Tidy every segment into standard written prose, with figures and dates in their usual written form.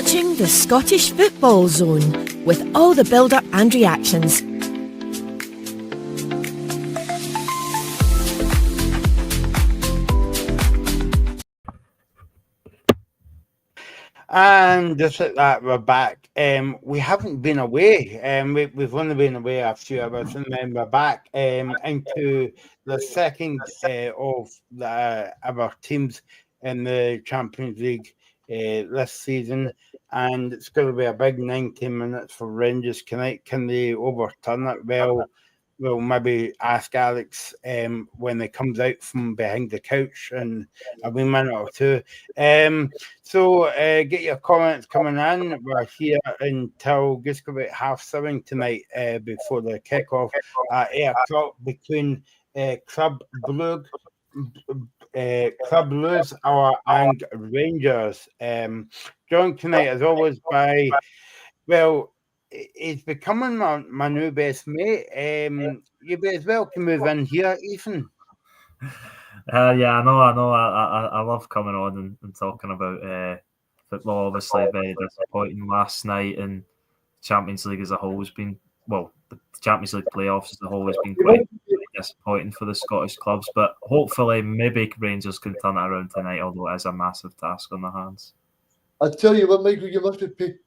watching the Scottish Football Zone with all the build-up and reactions. And just like that, we're back. We haven't been away. We've only been away a few hours, and then we're back into the second of our teams in the Champions League this season. And it's going to be a big 90 minutes for Rangers tonight. Can they overturn it? Well, we'll maybe ask Alex when he comes out from behind the couch in a wee minute or two. So get your comments coming in. We're here until just about 7:30 tonight before the kickoff at 8 o'clock between Club Blues and Rangers. Joined tonight as always by, well, he's becoming my new best mate. You be as well to move in here, Ethan. Yeah, I know. I love coming on and talking about football. Obviously, very disappointing last night, and Champions League as a whole has been, well, the Champions League playoffs as a whole has been quite disappointing for the Scottish clubs. But hopefully, maybe Rangers can turn it around tonight, although it is a massive task on their hands. I tell you what, Michael, you must have paid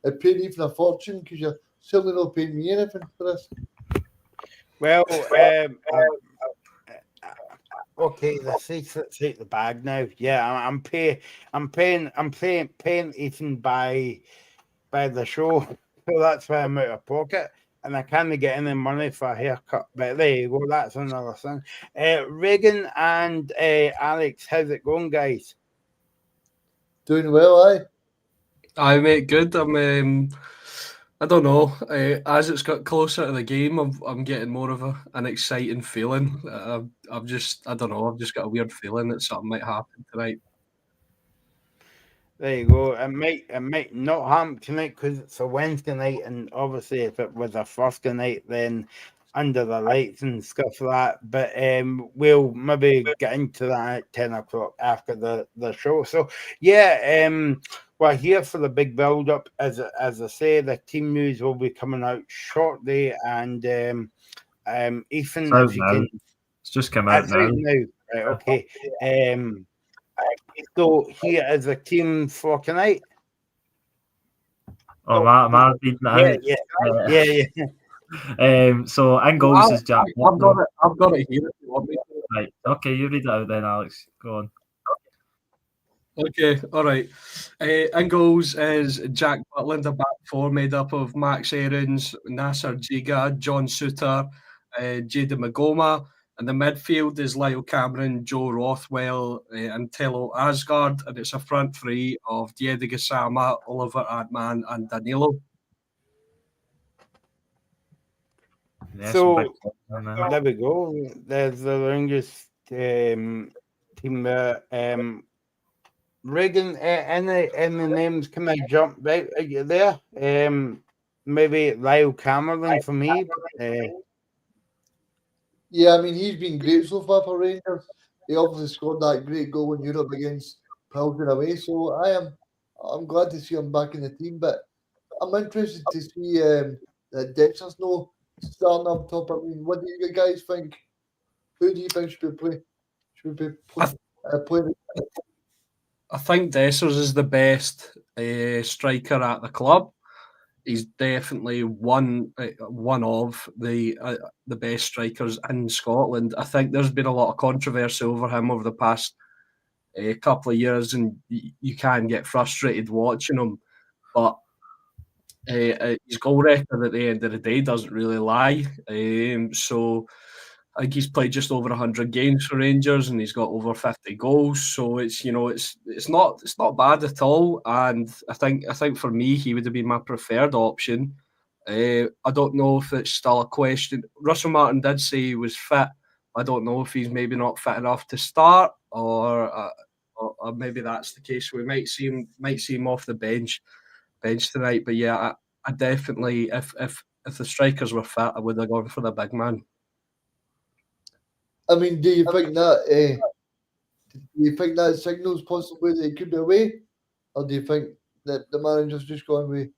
even a fortune because you're certainly not paying me anything for this. Well, okay, the secret's out the bag now. Yeah, I'm paying Ethan by the show, so that's why I'm out of pocket, and I can't get any money for a haircut. But there you go, that's another thing. Regan and Alex, how's it going, guys? Doing well, aye. Aye, mate, good. I don't know. As it's got closer to the game, I'm getting more of an exciting feeling. I don't know. I've just got a weird feeling that something might happen tonight. There you go. It might not happen tonight because it's a Wednesday night, and obviously if it was a Thursday night, then under the lights and stuff like that. But we'll maybe get into that at 10 o'clock after the show. So yeah, we're here for the big build-up. As I say, the team news will be coming out shortly, and Ethan, if you can, it's just come out now. Right, okay. So here is the team for tonight. Oh, my reading it out. Yeah. So in goals is Jack. I've got it here. Right. Okay, you read it out then, Alex. Go on. Okay, all right. In goals is Jack Butland, a back four made up of Max Aarons, Nasser Jiga, John Suter, Jada Magoma. And the midfield is Lyle Cameron, Joe Rothwell, and Tello Asgard. And it's a front three of Diego Gassama, Oliver Adman, and Danilo. Yeah, so there we go. There's the Rangers team there. Regan, any names can I jump right at you there? Maybe Lyle Cameron for me. Yeah, I mean, he's been great so far for Rangers. He obviously scored that great goal in Europe against Pelton away. So I'm glad to see him back in the team. But I'm interested to see that Dexter's no starting up top. I mean, what do you guys think? Who do you think should be playing? I think Dessers is the best striker at the club. He's definitely one of the best strikers in Scotland. I think there's been a lot of controversy over him over the past couple of years, and you can get frustrated watching him. But his goal record at the end of the day doesn't really lie. So I think he's played just over 100 games for Rangers, and he's got over 50 goals. So it's not bad at all. And I think for me, he would have been my preferred option. I don't know if it's still a question. Russell Martin did say he was fit. I don't know if he's maybe not fit enough to start, or maybe that's the case. We might see him off the bench tonight. But yeah, I definitely, if the strikers were fit, I would have gone for the big man. I mean, do you think that signals possibly that it could be away, or do you think the manager's just gone with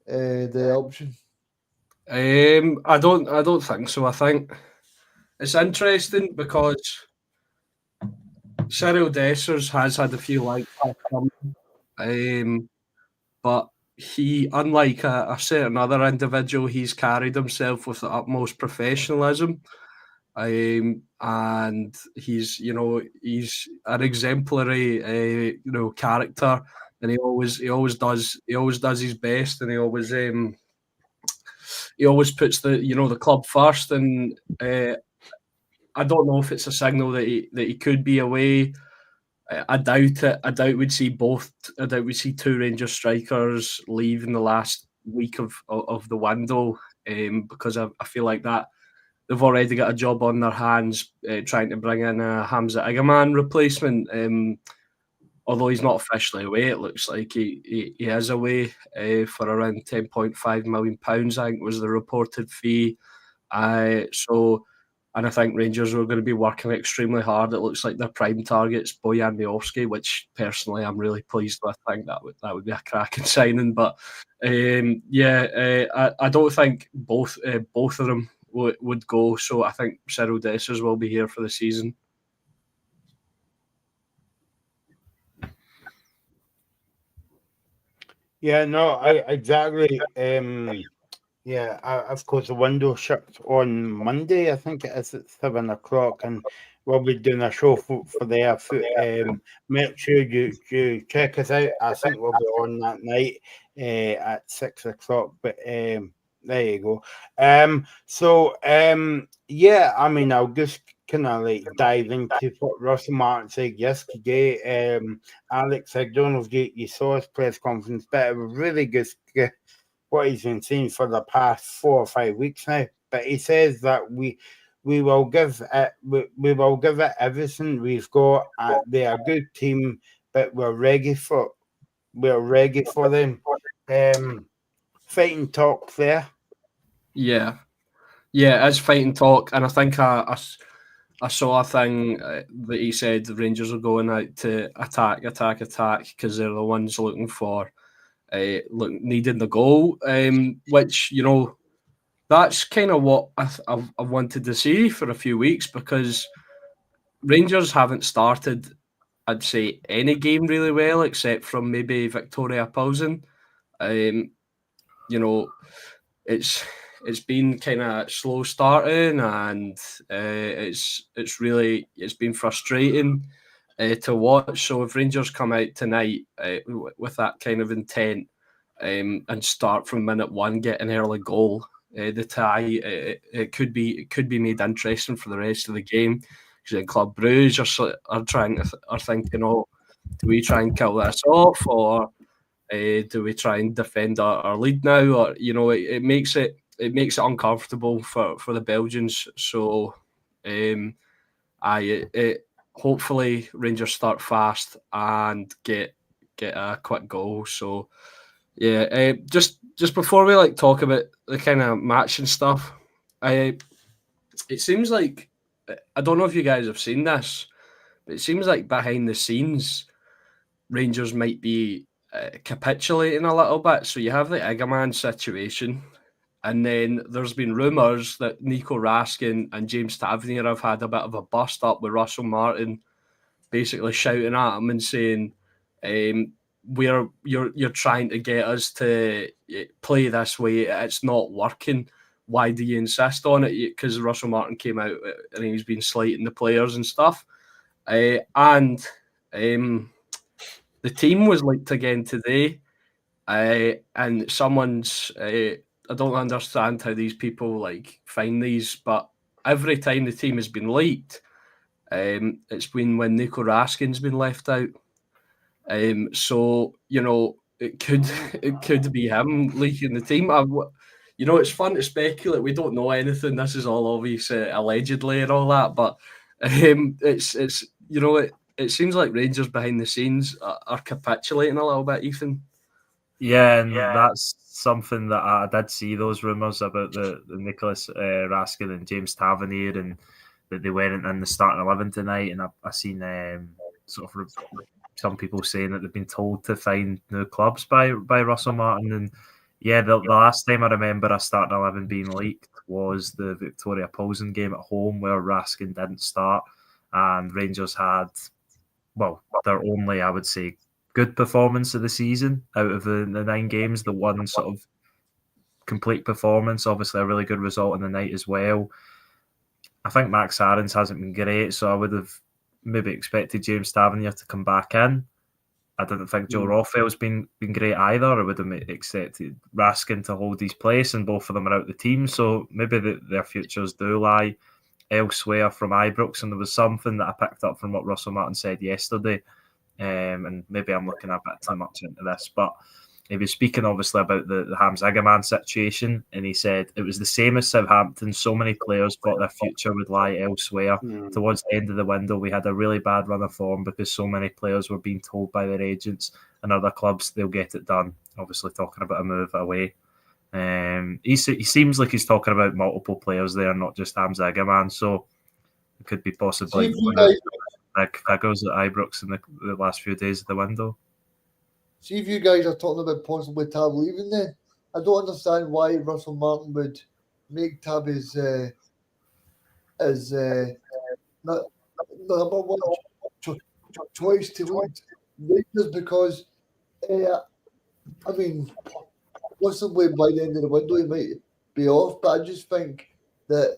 the option? I don't think so. I think it's interesting because Cyril Dessers has had a few likes, but he, unlike a certain other individual, he's carried himself with the utmost professionalism. And he's an exemplary character, and he always does his best, and he always puts the club first. And I don't know if it's a signal that he could be away. I doubt it. I doubt we'd see both. I doubt we'd see two Rangers strikers leave in the last week of the window, because I feel like that they've already got a job on their hands trying to bring in a Hamza Igaman replacement. Although he's not officially away, it looks like he is away for around £10.5 million, I think was the reported fee. And I think Rangers are going to be working extremely hard. It looks like their prime target's Bojan Miovski, which personally I'm really pleased with. I think that would be a cracking signing. But I don't think both of them would go. So I think Cyril Dessers will be here for the season. Yeah, no, exactly. Of course, the window shuts on Monday. I think it is at 7:00, and we'll be doing a show for there. Make sure you check us out. I think we'll be on that night at 6:00. But there you go. I'll just kind of like dive into what Russell Martin said yesterday. Alex, I don't know if you saw his press conference, but it was really good. What he's been saying for the past 4 or 5 weeks now, but he says that we will give it everything we've got. They're a good team, but we're ready for them. Fighting talk there. Yeah, it's fighting talk, and I think I saw a thing that he said the Rangers are going out to attack because they're the ones looking for. Needing the goal, which that's kind of what I've wanted to see for a few weeks, because Rangers haven't started, I'd say, any game really well except from maybe Victoria Pilsen. It's been kind of slow starting, and it's been frustrating to watch. So if Rangers come out tonight with that kind of intent and start from minute one, get an early goal, the tie, it could be made interesting for the rest of the game. Because Club Brugge are thinking, oh, do we try and kill this off, or do we try and defend our lead now? Or it makes it uncomfortable for the Belgians. So hopefully Rangers start fast and get a quick goal. So just before we talk about the kind of match and stuff, it seems like, I don't know if you guys have seen this, but it seems like behind the scenes Rangers might be capitulating a little bit. So you have the Igaman situation, and then there's been rumours that Nico Raskin and James Tavernier have had a bit of a bust up with Russell Martin, basically shouting at him and saying, "You're trying to get us to play this way. It's not working. Why do you insist on it?" Because Russell Martin came out and he's been slating the players and stuff. And the team was leaked again today, and someone's. I don't understand how these people find these, but every time the team has been leaked, it's been when Nico Raskin's been left out. So it could be him leaking the team. It's fun to speculate. We don't know anything. This is all obviously allegedly and all that, but it seems like Rangers behind the scenes are capitulating a little bit, Ethan. Yeah, and that's something that I did see, those rumours about the Nicholas Raskin and James Tavernier, and that they weren't in the starting 11 tonight. And I seen sort of some people saying that they've been told to find new clubs by Russell Martin. And yeah, the last time I remember a starting 11 being leaked was the Victoria Pilsen game at home, where Raskin didn't start, and Rangers had, well, their only, I would say, good performance of the season out of the 9 games. The one sort of complete performance, obviously a really good result in the night as well. I think Max Aarons hasn't been great, so I would have maybe expected James Tavernier to come back in. I didn't think Joe Rothwell's been great either. I would have expected Raskin to hold his place, and both of them are out the team, so maybe their futures do lie elsewhere from Ibrox. And there was something that I picked up from what Russell Martin said yesterday, and maybe I'm looking a bit too much into this, but he was speaking obviously about the Hamza Agaman situation, and he said it was the same as Southampton. So many players thought their future would lie elsewhere. Towards the end of the window, we had a really bad run of form because so many players were being told by their agents and other clubs they'll get it done. Obviously talking about a move away. He seems like he's talking about multiple players there, not just Hamza Agaman. So it could be possibly big figures at Ibrox in the last few days of the window. See if you guys are talking about possibly Tab leaving then. I don't understand why Russell Martin would make Tab his number one choice to lead Rangers, because I mean, possibly by the end of the window he might be off, but I just think that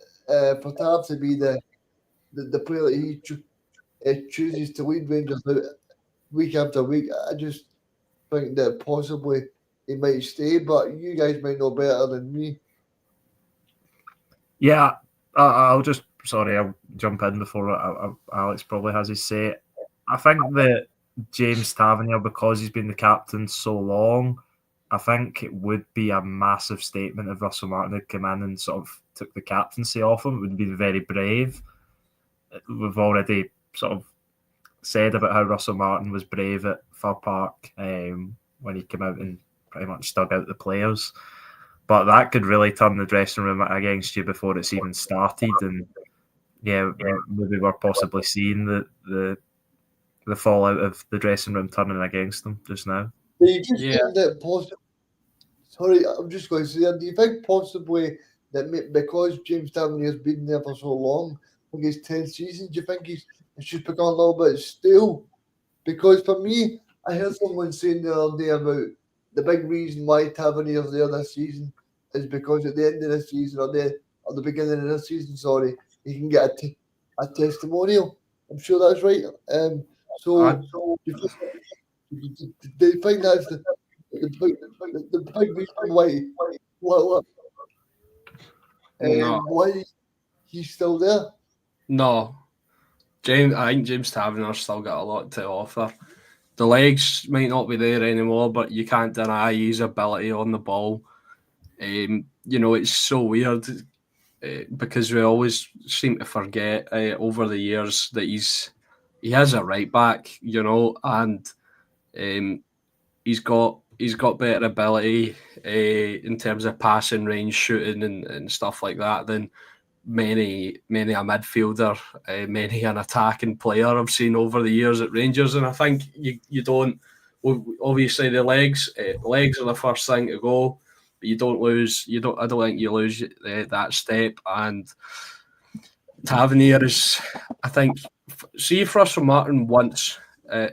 for Tab to be the player that he chooses to lead Rangers week after week, I just think that possibly he might stay, but you guys might know better than me. Yeah, I'll jump in before Alex probably has his say. I think that James Tavernier, because he's been the captain so long, I think it would be a massive statement if Russell Martin had come in and sort of took the captaincy off him. It would be very brave. We've already sort of said about how Russell Martin was brave at Fir Park when he came out and pretty much dug out the players. But that could really turn the dressing room against you before it's even started. And yeah, maybe we're possibly seeing the fallout of the dressing room turning against them just now. Do you just think that possibly? Sorry, I'm just going to say that. Do you think possibly that because James Tavernier has been there for so long, I think it's 10 seasons, do you think it's just become a little bit stale? Because for me, I heard someone saying the other day about the big reason why Tavernier's there this season is because at the end of the season, or the beginning of this season, sorry, he can get a testimonial. I'm sure that's right. So do you think that's the big reason why he's still there? No. I think James Tavernier's still got a lot to offer. The legs might not be there anymore, but you can't deny his ability on the ball. It's so weird because we always seem to forget over the years that he has a right back, and he's got better ability in terms of passing range, shooting, and stuff like that than many a midfielder, many an attacking player I've seen over the years at Rangers. And I think you don't, obviously the legs are the first thing to go, but I don't think you lose that step. And Tavernier is, I think, see if Russell Martin wants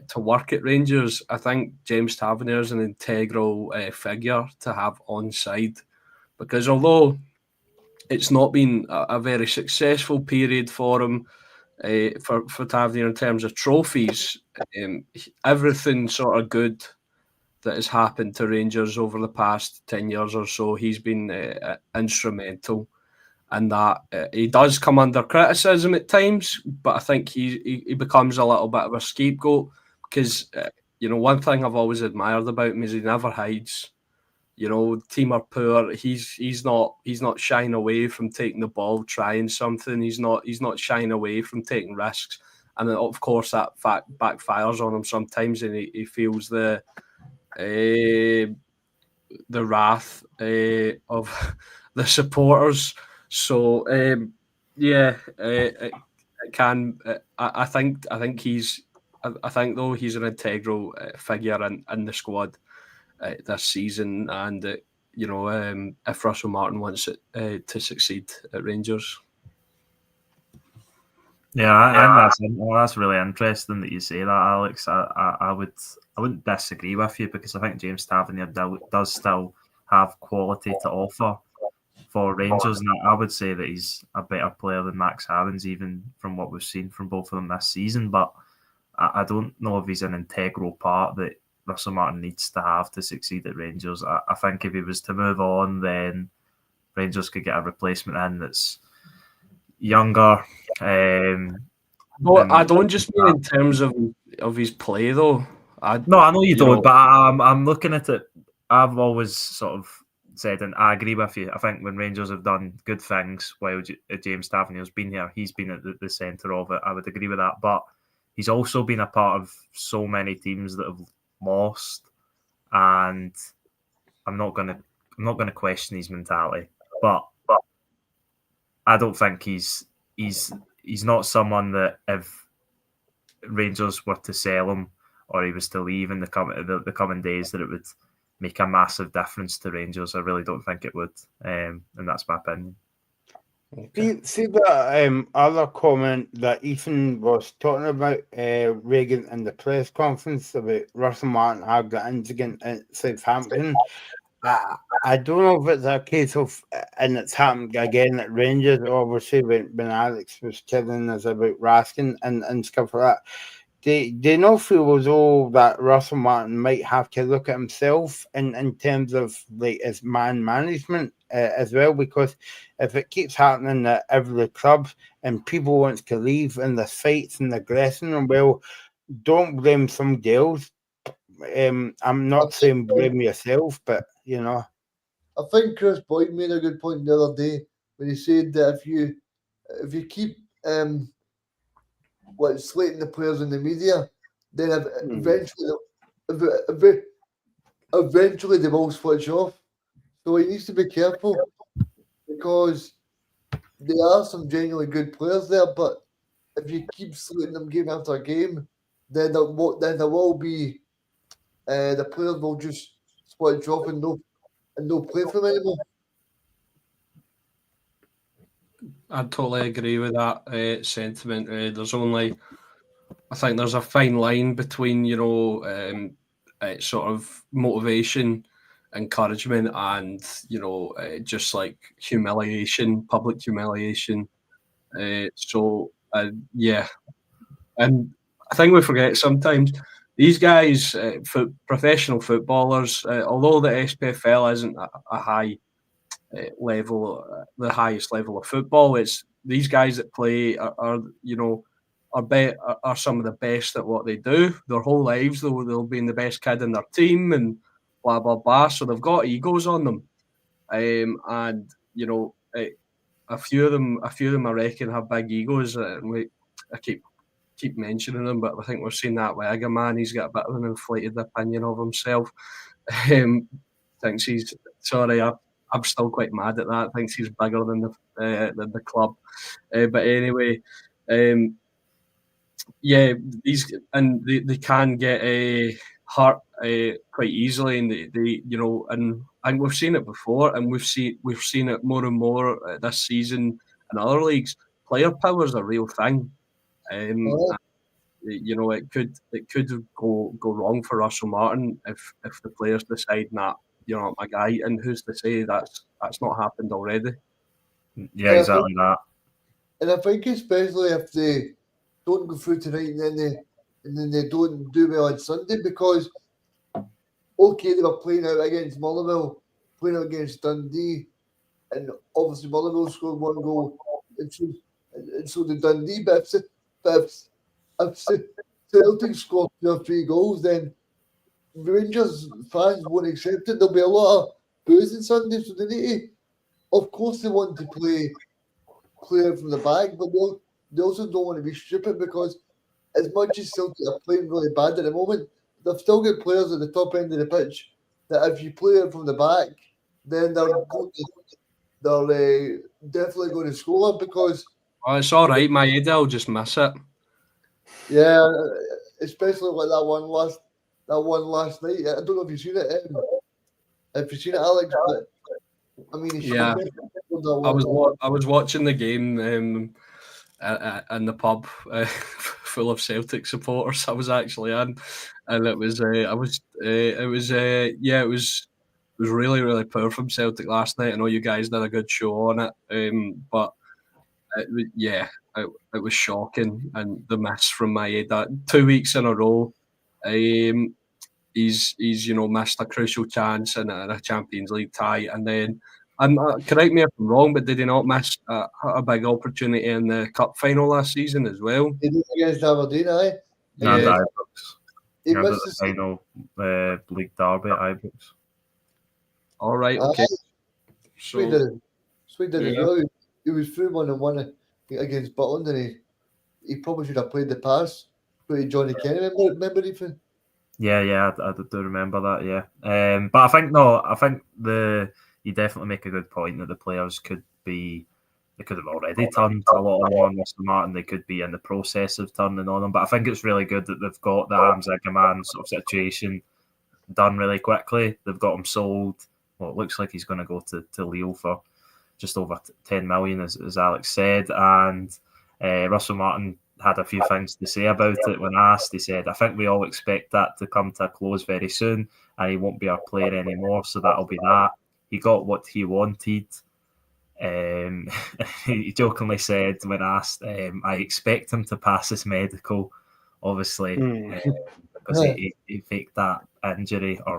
to work at Rangers, I think James Tavernier is an integral figure to have on side, because although it's not been a very successful period for him, for Tavernier in terms of trophies, everything sort of good that has happened to Rangers over the past 10 years or so, he's been instrumental. And that he does come under criticism at times, but I think he becomes a little bit of a scapegoat because, one thing I've always admired about him is he never hides. Team are poor. He's not shying away from taking the ball, trying something. He's not shying away from taking risks, and then, of course that fact backfires on him sometimes, and he feels the wrath of the supporters. So it can. I think he's I think though he's an integral figure in the squad this season, and if Russell Martin wants it to succeed at Rangers. Yeah, I think that's really interesting that you say that, Alex. I wouldn't disagree with you, because I think James Tavernier does still have quality to offer for Rangers, and I would say that he's a better player than Max Aarons, even from what we've seen from both of them this season. But I don't know if he's an integral part that Russell Martin needs to have to succeed at Rangers. I think if he was to move on, then Rangers could get a replacement in that's younger. I don't just mean in terms of his play, though. I know you don't, but I'm looking at it. I've always sort of said, and I agree with you, I think when Rangers have done good things while James Tavernier's been here, he's been at the centre of it. I would agree with that, but he's also been a part of so many teams that have lost, and I'm not gonna question his mentality, but I don't think he's not someone that if Rangers were to sell him or he was to leave in the coming days, that it would make a massive difference to Rangers. I really don't think it would, and that's my opinion. Okay. See that other comment that Ethan was talking about, Reagan, in the press conference about Russell Martin had the incident at Southampton. I don't know if it's a case of, and it's happened again at Rangers, obviously, when Alex was telling us about Raskin and stuff like that. They not feel as though that Russell Martin might have to look at himself in terms of like his man management as well, because if it keeps happening at every club and people wants to leave and there's fights and aggression, and well, don't blame somebody else. I'm not saying blame yourself, but you know. I think Chris Boyd made a good point the other day when he said that if you keep slating the players in the media, then eventually they will switch off. So he needs to be careful, because there are some genuinely good players there, but if you keep slating them game after game, then there will be the players will just switch off and no play for them anymore. I totally agree with that sentiment. I think there's a fine line between, sort of motivation, encouragement, and, just like humiliation, public humiliation. Yeah. And I think we forget sometimes these guys, professional footballers, although the SPFL isn't a high level, the highest level of football, it's these guys that play are some of the best at what they do. Their whole lives they'll be the best kid in their team and blah blah blah. So they've got egos on them, and a few of them I reckon have big egos, and I keep mentioning them, but I think we've seen that with Egerman. He's got a bit of an inflated opinion of himself. Thinks he's sorry. I'm still quite mad at that. Thinks he's bigger than the club. But anyway, they can get hurt quite easily, and and we've seen it before, and we've seen it more and more this season in other leagues. Player power is a real thing. It could go wrong for Russell Martin if the players decide not, you're not my guy, and who's to say that's not happened already? Yeah, exactly that. And I think especially if they don't go through tonight and then they don't do well on Sunday, because okay, they were playing out against Motherwell, playing out against Dundee, and obviously Motherwell scored one goal, and so did Dundee. But if Celtic scored 2 or 3 goals, then Rangers fans won't accept it. There'll be a lot of boos on Sunday, so they need to, of course, they want to play out from the back, but they also don't want to be stupid, because as much as Celtic are playing really bad at the moment, they've still got players at the top end of the pitch that if you play it from the back, then they're definitely going to score, because it's all right. My head, I'll just miss it. Yeah, especially like that one last night. I don't know if you've seen it. If you've seen it, Alex, but I mean, he Yeah. I I was watching the game in the pub full of Celtic supporters. I was actually in, and it was really really poor from Celtic last night. I know you guys did a good show on it, but it was shocking, and the miss from Maeda that 2 weeks in a row. He's missed a crucial chance in a Champions League tie, and then correct me if I'm wrong, but did he not miss a big opportunity in the cup final last season as well? He did against Aberdeen, aye. And Yeah. Ibrox. He And missed the the final league derby at Ibrox. All right, okay. Sweet did it. Sweet did it Yeah. as well. He was through 1-1 against Butland, and he probably should have played the pass. But Johnny Kenny, remember Ethan? Yeah, I do remember that. Yeah, but I think you definitely make a good point that the players could have already turned a lot on Mr. Martin. They could be in the process of turning on him. But I think it's really good that they've got the Hamza Gaman sort of situation done really quickly. They've got him sold. Well, it looks like he's going to go to Lille for just over 10 million, as Alex said. And Russell Martin had a few things to say about it when asked. He said, "I think we all expect that to come to a close very soon, and he won't be our player anymore, so that'll be that. He got what he wanted." He jokingly said when asked, "I expect him to pass his medical, obviously, because he faked that injury, or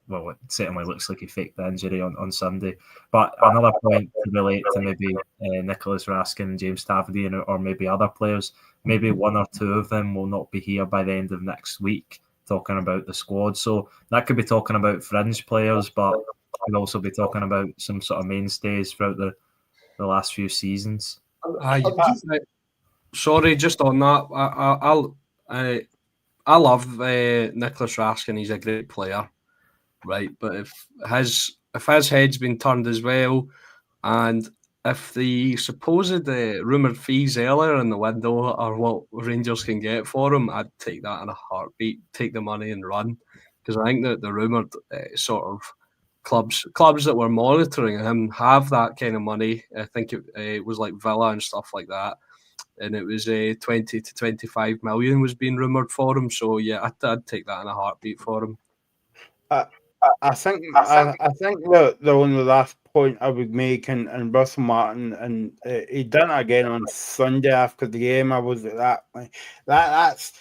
well, it certainly looks like he faked the injury on Sunday." But another point to relate to maybe Nicholas Raskin and James Tavernier, or maybe other players, maybe one or two of them will not be here by the end of next week talking about the squad. So that could be talking about fringe players, but could also be talking about some sort of mainstays throughout the last few seasons. Sorry, just on that, I love Nicholas Raskin. He's a great player, right? But if his head's been turned as well, and if the supposed rumoured fees earlier in the window are what Rangers can get for him, I'd take that in a heartbeat. Take the money and run, because I think that the rumoured sort of clubs that were monitoring him have that kind of money. I think it was like Villa and stuff like that, and it was 20 to 25 million was being rumoured for him. So yeah, I'd take that in a heartbeat for him. I think the only last point I would make, and Russell Martin, and he done it again on Sunday after the game. I was at that.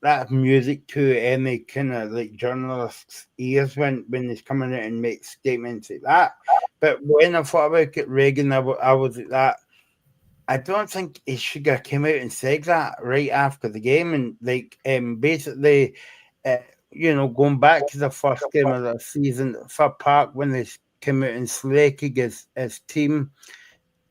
That's music to any kind of like journalist's ears when he's coming out and make statements like that. But when I thought about it, Reagan, I was at that. I don't think he should have came out and said that right after the game, and like basically. Going back to the first game of the season for Park when they came out and slated his team.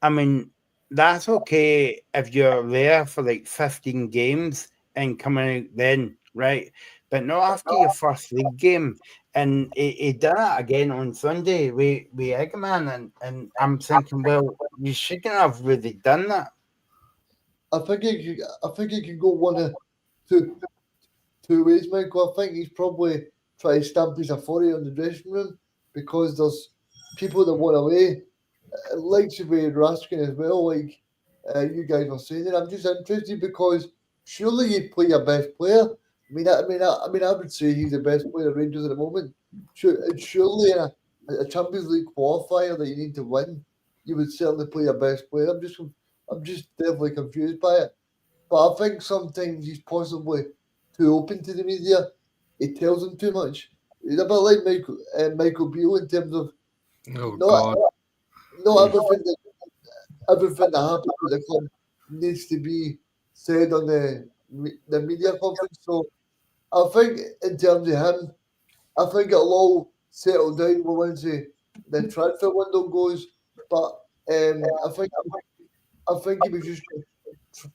I mean, that's okay if you're there for like 15 games and coming out then, right? But not after your first league game. And he done it again on Sunday with Eggman, and I'm thinking, well, you shouldn't have really done that. I think it can go one of two ways, Michael. I think he's probably trying to stamp his authority on the dressing room because there's people that want away. Like with Raskin as well, like you guys were saying. And I'm just interested because surely you play your best player. I would say he's the best player at Rangers at the moment. Surely a Champions League qualifier that you need to win, you would certainly play your best player. I'm just definitely confused by it. But I think sometimes he's possibly too open to the media. He tells them too much. He's a bit like Michael Beale in terms of not everything that happens with the club needs to be said on the media conference. So I think in terms of him, I think it'll all settle down once the transfer window goes. But I think he was just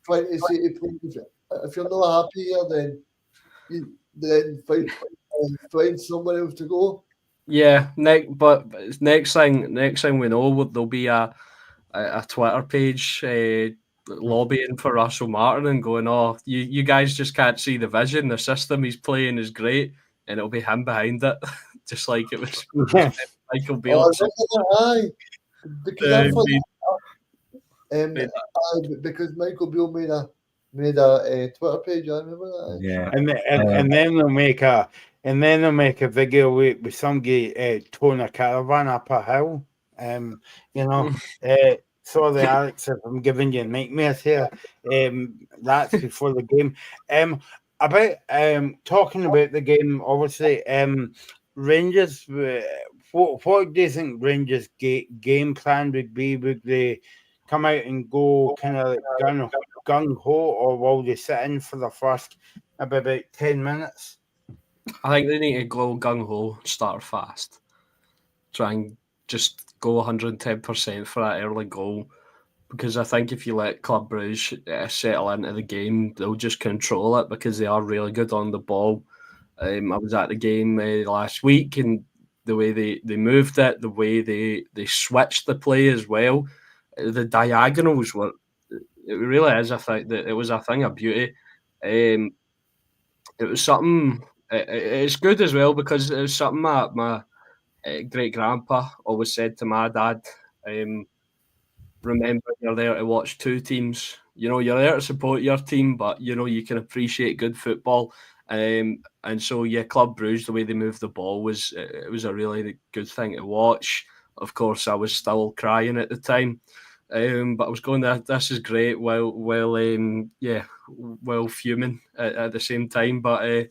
trying to say to players, if you're not happy here, then find somewhere else to go. Yeah, next thing we know, there'll be a Twitter page lobbying for Russell Martin and going, "Oh, you guys just can't see the vision. The system he's playing is great, and it'll be him behind it," just like it was Michael Oh, Bielsa. aye. Because I thought, made- because Michael Beale made a Twitter page. I remember that. Yeah. And then they'll make a video with some guy towing a caravan up a hill. Sorry, Alex, if I'm giving you nightmares here. That's before the game. About talking about the game, obviously, Rangers. What do you think Rangers' game plan would be? Would they come out and go kind of like gung ho, or will they sit in for the first about 10 minutes? I think they need to go gung ho, start fast, try and just go 110% for that early goal. Because I think if you let Club Brugge settle into the game, they'll just control it because they are really good on the ball. I was at the game last week, and the way they moved it, the way they switched the play as well, the diagonals were. It really is. I think that it was a thing of beauty. It was something. It's good as well because it was something my great grandpa always said to my dad. Remember, you're there to watch two teams. You're there to support your team, but you can appreciate good football. And so, yeah, Club Brugge, the way they moved the ball was a really good thing to watch. Of course, I was still crying at the time, but I was going, "This is great." While fuming at the same time. But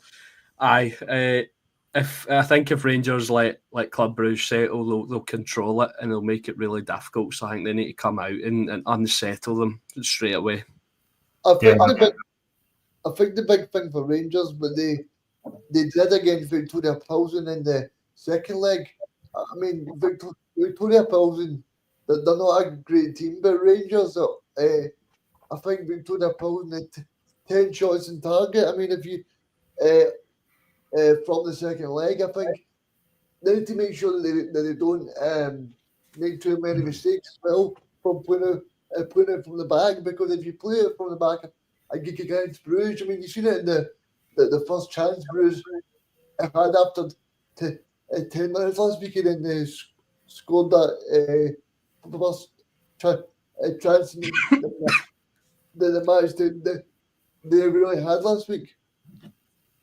if Rangers let Club Brugge settle, they'll control it and they'll make it really difficult. So I think they need to come out and unsettle them straight away. I think the big thing for Rangers, but they did against Victoria Pilsen in the second leg. I mean, Victoria Pilsen, they're not a great team, but Rangers, I think Victoria Pilsen had 10 shots in target. I mean, if you from the second leg, I think they need to make sure that they don't make too many mistakes as well from putting it from the back, because if you play it from the back against Bruges, I mean, you've seen it in the first chance Bruges had after 10 minutes last weekend, and they scored that first chance in the match they really had last week.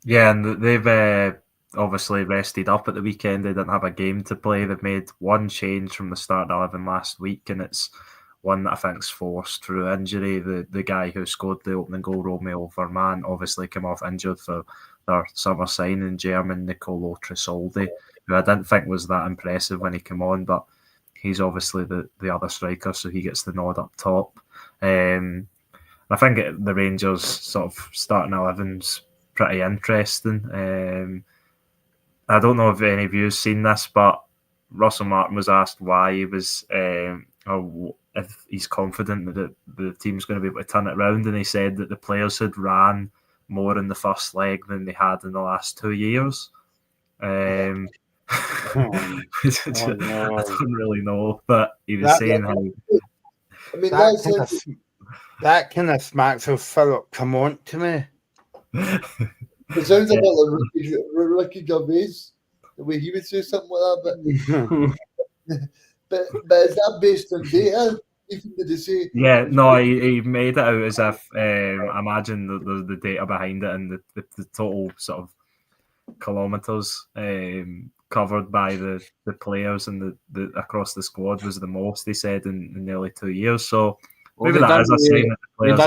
Yeah, and they've obviously rested up at the weekend. They didn't have a game to play. They've made one change from the start 11 last week, and it's one that I think's forced through injury. The guy who scored the opening goal, Romeo Vermaat, obviously came off injured for their summer signing, German Nicolo Tresoldi, who I didn't think was that impressive when he came on, but he's obviously the other striker, so he gets the nod up top. I think the Rangers sort of starting 11's pretty interesting. I don't know if any of you have seen this, but Russell Martin was asked why he was, or if he's confident that the team's going to be able to turn it around, and he said that the players had ran more in the first leg than they had in the last 2 years. I don't really know, but he was saying how. I mean, that kind of smacks of Philip Clement to me. It sounds a bit like Ricky Gervais, the way he would say something like that. But is that based on data? Did they say? Yeah, no, he made it out as if I imagine the data behind it and the total sort of kilometres covered by the players and the across the squad was the most, he said, in nearly 2 years. So maybe that is a sign that the players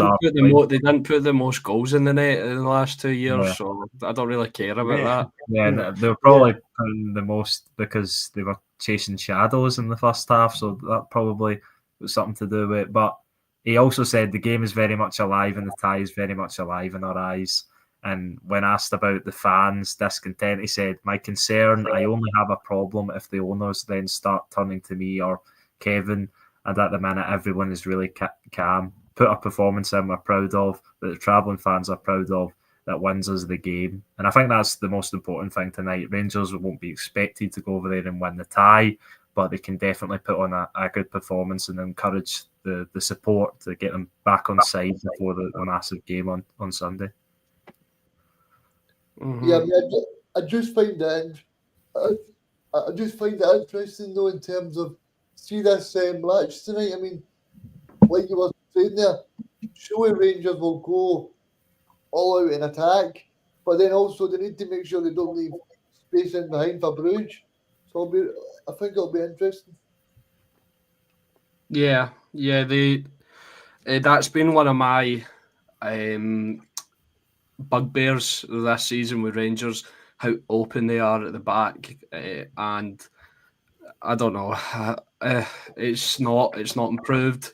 they didn't put the most goals in the net in the last 2 years, so I don't really care about that. Yeah, they were probably putting the most because they were chasing shadows in the first half, so that probably was something to do with it. But he also said the game is very much alive and the tie is very much alive in our eyes. And when asked about the fans' discontent, he said, "My concern, I only have a problem if the owners then start turning to me or Kevin. And at the minute, everyone is really calm. Put a performance in we're proud of, that the travelling fans are proud of, that wins us the game." And I think that's the most important thing tonight. Rangers won't be expected to go over there and win the tie, but they can definitely put on a good performance and encourage the support to get them back on side before the massive game on Sunday. Mm-hmm. Yeah, I mean, I just find that I just find it interesting though in terms of see this match tonight. I mean, like you were saying there, surely Rangers will go all out in attack, but then also they need to make sure they don't leave space in behind for Bruges. So I think it'll be interesting. Yeah. That's been one of my bugbears this season with Rangers, how open they are at the back, and I don't know, it's not improved.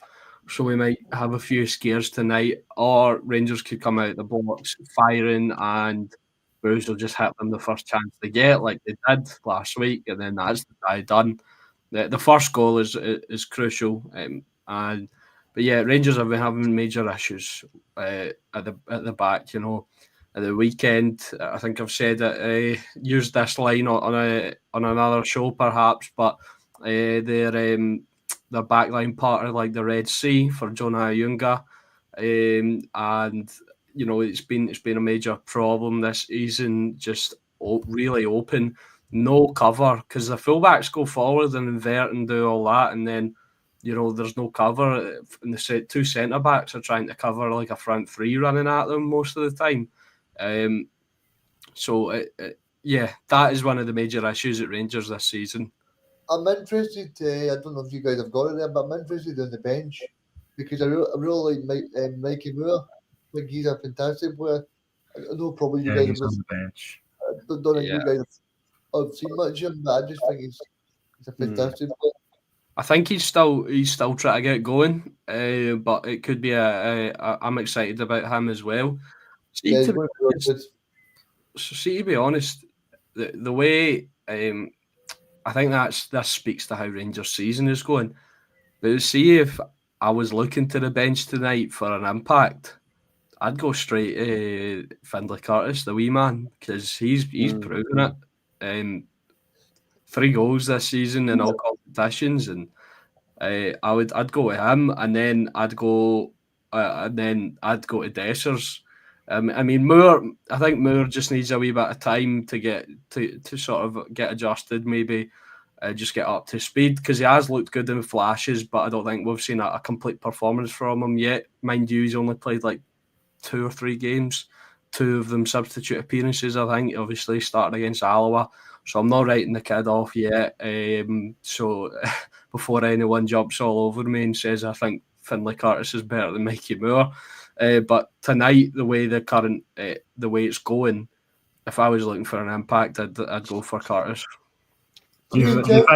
So we might have a few scares tonight, or Rangers could come out the blocks firing, and Bruce will just hit them the first chance they get, like they did last week, and then that's the tie done. The first goal is crucial, but yeah, Rangers have been having major issues at the back. You know, at the weekend, I think I've said it. Used this line on another show, perhaps, but their backline part of like the Red Sea for Jonah Ayunga, and you know it's been a major problem this season. Just really open, no cover, because the fullbacks go forward and invert and do all that, and then you know there's no cover, and the two centre backs are trying to cover like a front three running at them most of the time. Yeah, that is one of the major issues at Rangers this season. I'm interested. I don't know if you guys have got it there, but I'm interested in the bench because I really like Mikey Moore. I think he's a fantastic player. I know probably you guys he's have on the bench. don't know if you guys have seen much of him, but I just think he's a fantastic player. I think he's still trying to get going, but it could be I'm excited about him as well. Yeah, To be honest, the way I think this speaks to how Rangers' season is going. But see, if I was looking to the bench tonight for an impact, I'd go straight to Findlay Curtis, the wee man, because he's proven it. 3 goals this season in all competitions, and I'd go with him, and then I'd go to Dessers. I mean, Moore. I think Moore just needs a wee bit of time to get to sort of get adjusted, maybe just get up to speed, because he has looked good in flashes, but I don't think we've seen a complete performance from him yet. Mind you, he's only played like 2 or 3 games, 2 of them substitute appearances. I think obviously starting against Alloa, so I'm not writing the kid off yet. So before anyone jumps all over me and says I think Findlay Curtis is better than Mikey Moore. But tonight, the way it's going, if I was looking for an impact, I'd go for Curtis. Do you think,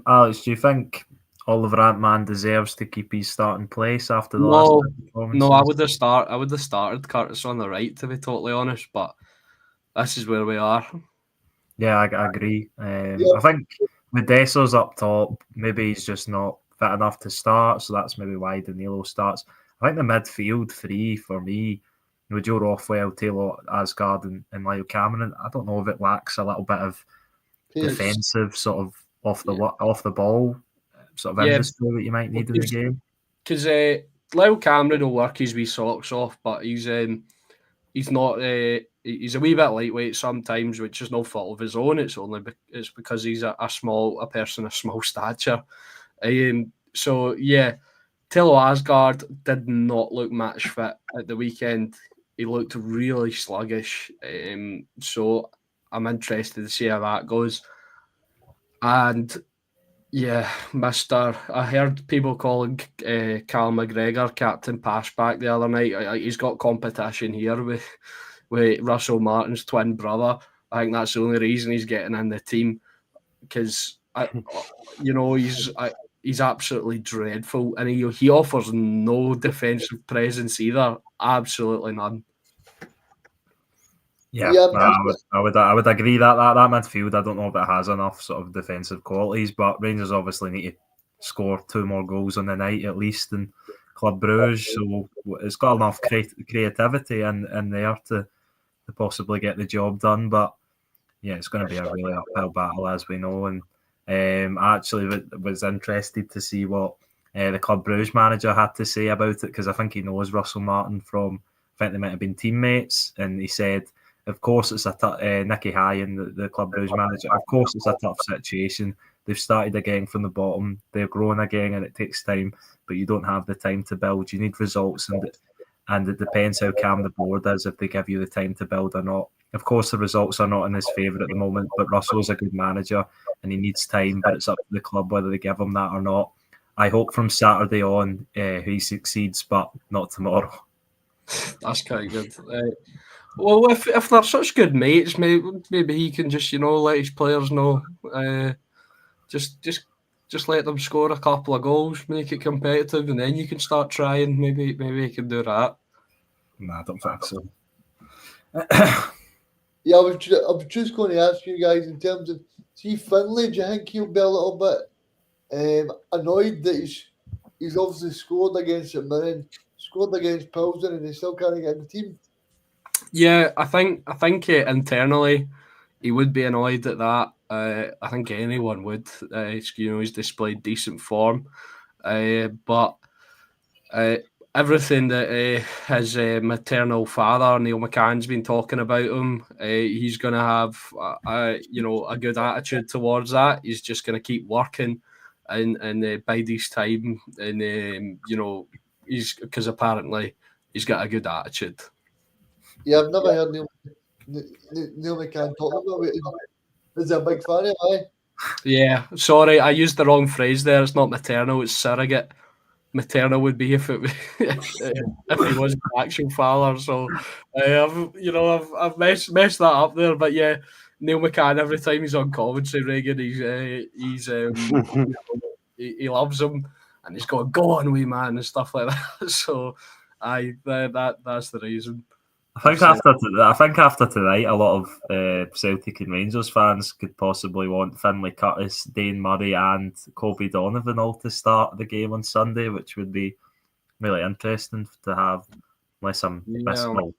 Alex? Do you think Oliver Antman deserves to keep his starting place after the last performance? No, I would have started Curtis on the right, to be totally honest. But this is where we are. Yeah, I agree. I think with Dessers up top, maybe he's just not fit enough to start, so that's maybe why Danilo starts. I think the midfield 3 for me, with Joe Rothwell, Taylor Asgard, and Lyle Cameron, I don't know if it lacks a little bit of defensive sort of off the ball sort of industry that you might need in the game. Because Lyle Cameron will work his wee socks off, but he's not. He's a wee bit lightweight sometimes, which is no fault of his own. It's because he's a person of small stature. So yeah, Taylor Asgard did not look match fit at the weekend. He looked really sluggish. So I'm interested to see how that goes. And yeah, I heard people calling Cal McGregor Captain Pashback the other night. He's got competition here with Russell Martin's twin brother. I think that's the only reason he's getting in the team, because he's absolutely dreadful, and he offers no defensive presence either. Absolutely none. Yeah, I would agree that midfield, I don't know if it has enough sort of defensive qualities, but Rangers obviously need to score 2 more goals on the night at least than Club Bruges, so it's got enough creativity in there to possibly get the job done. But yeah, it's going to be a really uphill battle, as we know, and I actually was interested to see what the Club Bruges manager had to say about it, because I think he knows Russell Martin from, I think they might have been teammates, and he said, of course it's a tough, Nicky Hyen, the Club Bruges manager, of course it's a tough situation. They've started again from the bottom, they're growing again, and it takes time, but you don't have the time to build. You need results, and it depends how calm the board is, if they give you the time to build or not. Of course, the results are not in his favour at the moment, but Russell's a good manager and he needs time, but it's up to the club whether they give him that or not. I hope from Saturday on he succeeds, but not tomorrow. That's quite good. Well, if they're such good mates, maybe he can just, let his players know. Just let them score a couple of goals, make it competitive, and then you can start trying. Maybe he can do that. No, I don't think so. Yeah, I was just going to ask you guys, in terms of, see Finlay, do you think he'll be a little bit annoyed that he's obviously scored against St Mirren, scored against Pilsen, and he still can't get in the team? Yeah, I think internally he would be annoyed at that. I think anyone would. He's displayed decent form, but everything that his maternal father Neil McCann's been talking about him, he's going to have a good attitude towards that. He's just going to keep working and bide his time, and he's, because apparently he's got a good attitude. Yeah, I've never heard Neil McCann talking about it. He's a big fan of it, Yeah, sorry, I used the wrong phrase there. It's not maternal, it's surrogate. Maternal would be if if he was the actual father. So I've messed that up there. But yeah, Neil McCann, every time he's on commentary, Reagan, he loves him, and he's going, "Go on, wee man," and stuff like that. So that's the reason. I think after tonight, a lot of Celtic and Rangers fans could possibly want Finlay Curtis, Dane Murray, and Kobe Donovan all to start the game on Sunday, which would be really interesting to have. Unless I'm missing,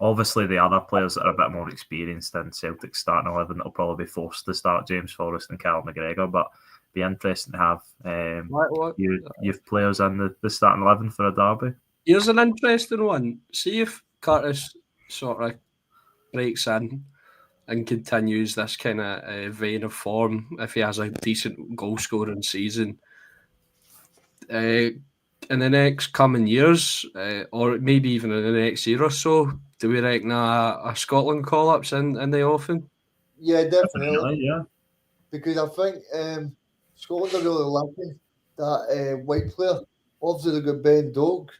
obviously the other players that are a bit more experienced in Celtic starting 11 will probably be forced to start James Forrest and Callum McGregor, but it'd be interesting to have youth players in the starting 11 for a derby. Here's an interesting one. See if Curtis sort of breaks in and continues this kind of vein of form, if he has a decent goal scoring season in the next coming years, or maybe even in the next year or so. Do we reckon a Scotland call-up's in the offing? Yeah, definitely. Yeah. Because I think Scotland are really lacking that white player. Obviously, they've got Ben Doak,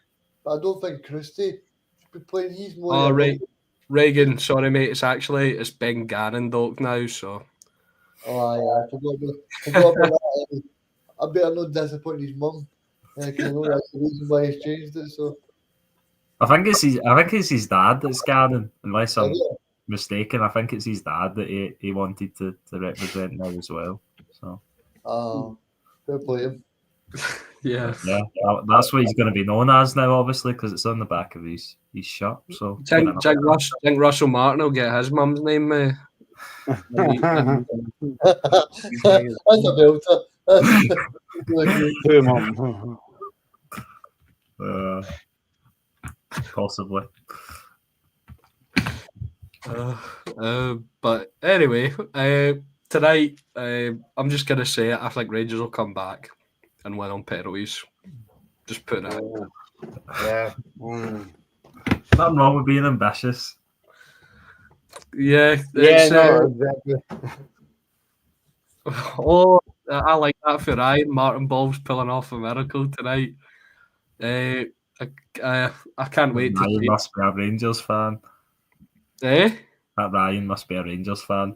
but I don't think Christie should be playing. He's more. Oh, right. Reagan, sorry, mate. It's Ben Gannon Doak now, so. Oh, yeah. I forgot about that. I better not disappoint his mum. Because I know that's the reason why he's changed it. So. I think it's his dad that's Gannon, unless I'm mistaken. I think it's his dad that he wanted to represent now as well. So. Fair play him. Yeah. That's what he's going to be known as now, obviously, because it's on the back of his shirt. So, think Russell Martin will get his mum's name. That's a belter. Possibly. But anyway, tonight, I'm just going to say it. I think Rangers will come back and win on penalties. Just putting it out. Yeah. Nothing wrong with being ambitious. Yeah. Exactly. Oh, I like that for Ryan. Martin Ball's pulling off a miracle tonight. I can't wait to Ryan must be a Rangers fan. That Ryan must be a Rangers fan.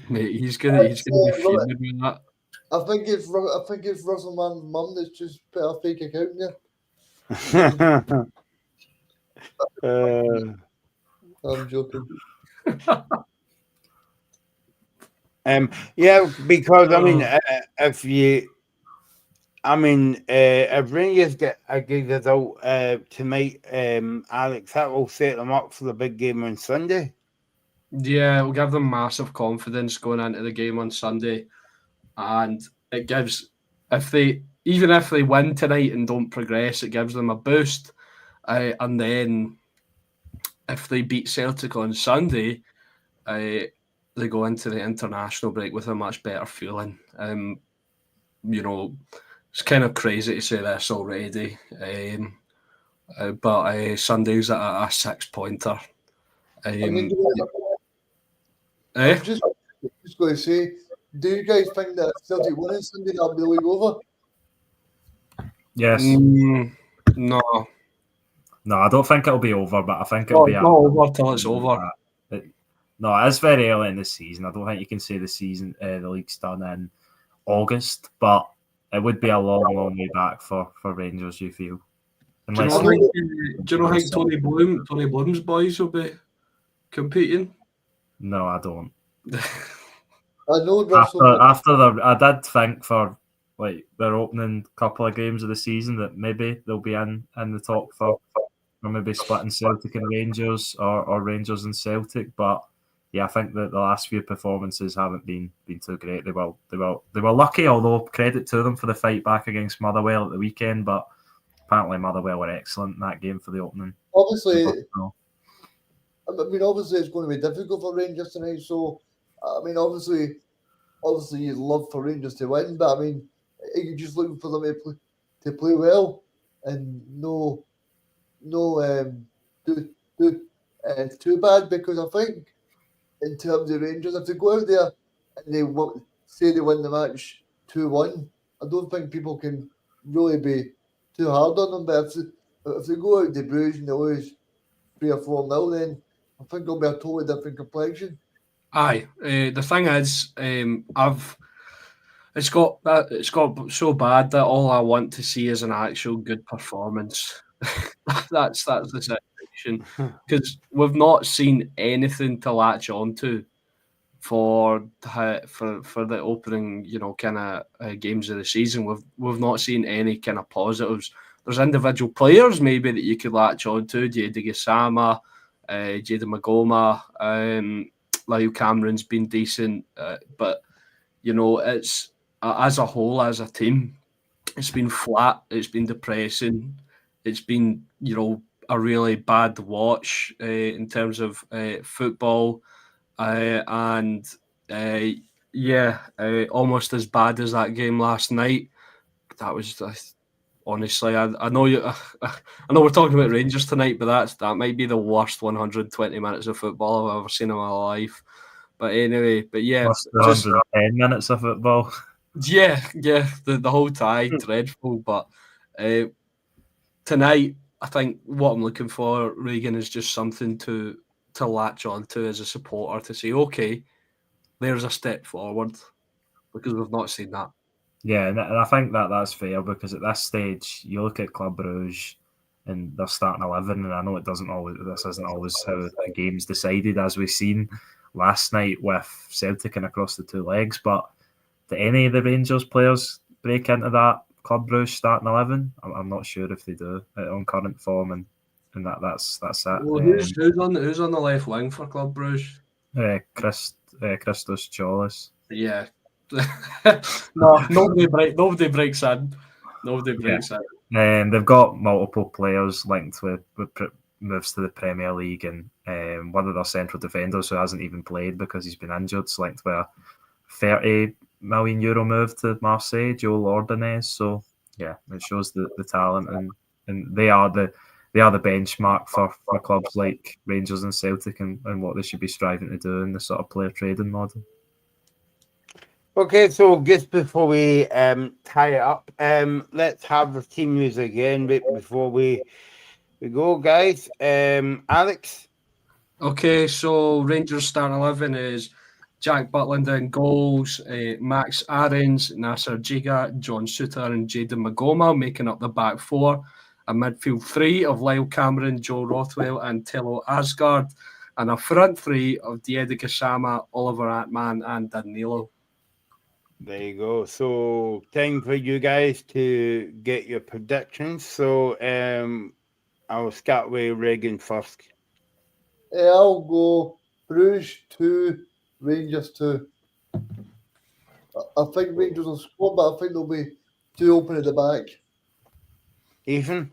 Mate, he's gonna be fuming with that. I think it's Russell Martin's mum that's just put a fake account there. I'm joking. Yeah, because if Rangers get a good result tonight, Alex, that will set them up for the big game on Sunday. Yeah, it'll give them massive confidence going into the game on Sunday. and it gives if they win tonight and don't progress, it gives them a boost. And then if they beat Celtic on Sunday, they go into the international break with a much better feeling. It's kind of crazy to say this already, but Sunday's a 6-pointer. I'm just going to say, do you guys think that Celtic winning Sunday that'll be the league over? Yes. No, I don't think it'll be over, but I think it'll be not over till it's over. No, it's very early in the season. I don't think you can say the league's done in August, but it would be a long, long way back for Rangers, you feel. Do you know how Tony Bloom's boys will be competing? No, I don't. I know I did think for their opening couple of games of the season that maybe they'll be in the top four, or maybe splitting Celtic and Rangers or Rangers and Celtic. But yeah, I think that the last few performances haven't been too great. They were lucky, although credit to them for the fight back against Motherwell at the weekend. But apparently Motherwell were excellent in that game for the opening. Obviously, it's going to be difficult for Rangers tonight. So, obviously, you'd love for Rangers to win, but you're just looking for them to play well and no too bad, because I think in terms of Rangers, if they go out there and they say they win the match 2-1, I don't think people can really be too hard on them. But if they go out to Bruges and they lose 3 or 4-0, then I think it'll be a totally different complexion. Aye, the thing is, it's got so bad that all I want to see is an actual good performance. that's the situation, because we've not seen anything to latch onto for the opening, kind of games of the season. We've not seen any kind of positives. There's individual players maybe that you could latch onto, Jade Gassama, Jada Magoma, Lyle Cameron's been decent, but it's as a whole, as a team, it's been flat. It's been depressing. It's been a really bad watch in terms of football, and almost as bad as that game last night. That was honestly, I know we're talking about Rangers tonight, but that might be the worst 120 minutes of football I've ever seen in my life. But anyway, just 110 minutes of football. Yeah, the whole tie, dreadful. But tonight, I think what I'm looking for, Regan, is just something to latch on to as a supporter, to say, okay, there's a step forward, because we've not seen that. Yeah, and I think that's fair, because at this stage, you look at Club Brugge and they're starting 11, and I know this isn't always how a game's decided, as we've seen last night with Celtic and across the two legs. But do any of the Rangers players break into that Club Brugge starting 11? I'm not sure if they do on current form, and that's it. Well, who's on the left wing for Club Brugge? Christos Cholis. Yeah. No, nobody breaks in. Nobody breaks in. And they've got multiple players linked with moves to the Premier League, and one of their central defenders who hasn't even played because he's been injured, linked with a €30 million move to Marseille, Joel Ordonez. So yeah, it shows the talent, and they are the benchmark for clubs like Rangers and Celtic, and what they should be striving to do in the sort of player trading model. Okay, so just before we tie it up, let's have the team news again before we go, guys. Alex? Okay, so Rangers starting 11 is Jack Butland in goals, Max Aarons, Nasser Jiga, John Souttar and Jayden Magoma making up the back four. A midfield three of Lyle Cameron, Joe Rothwell and Tello Asgard. And a front three of Diego Gassama, Oliver Atman and Danilo. There you go. So time for you guys to get your predictions. So I'll start with Regan first. I'll go Bruges 2, Rangers 2. I think Rangers will score, but I think they'll be too open at the back. Ethan?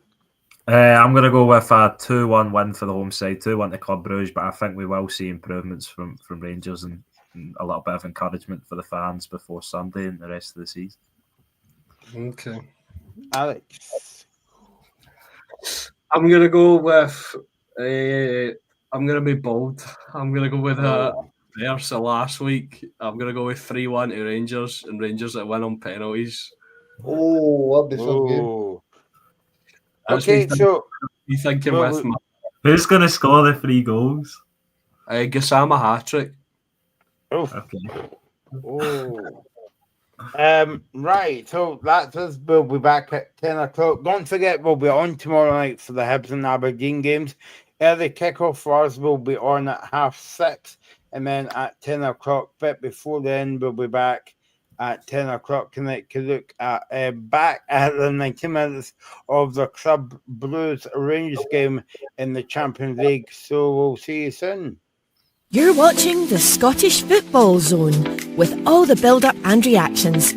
I'm going to go with a 2-1 win for the home side, 2-1 to Club Brugge, but I think we will see improvements from Rangers and a little bit of encouragement for the fans before Sunday and the rest of the season. Okay. Alex? I'm going to go with... I'm going to be bold. I'm going to go with Versa last week. I'm going to go with 3-1 to Rangers, and Rangers that win on penalties. Oh, that'd be some game. Oh. That's Okay, me so You thinking Well, with Who's going to score the 3 goals? Gassama hat-trick. oh, Okay. oh. Right, so that's us. We'll be back at 10 o'clock. Don't forget, we'll be on tomorrow night for the Hibs and Aberdeen games. Early kickoff for us will be on at 6:30, and then at 10 o'clock. But before then, we'll be back at 10 o'clock tonight to look at back at the 90 minutes of the Club Blues Rangers game in the Champions League. So we'll see you soon. You're watching the Scottish Football Zone with all the build-up and reactions.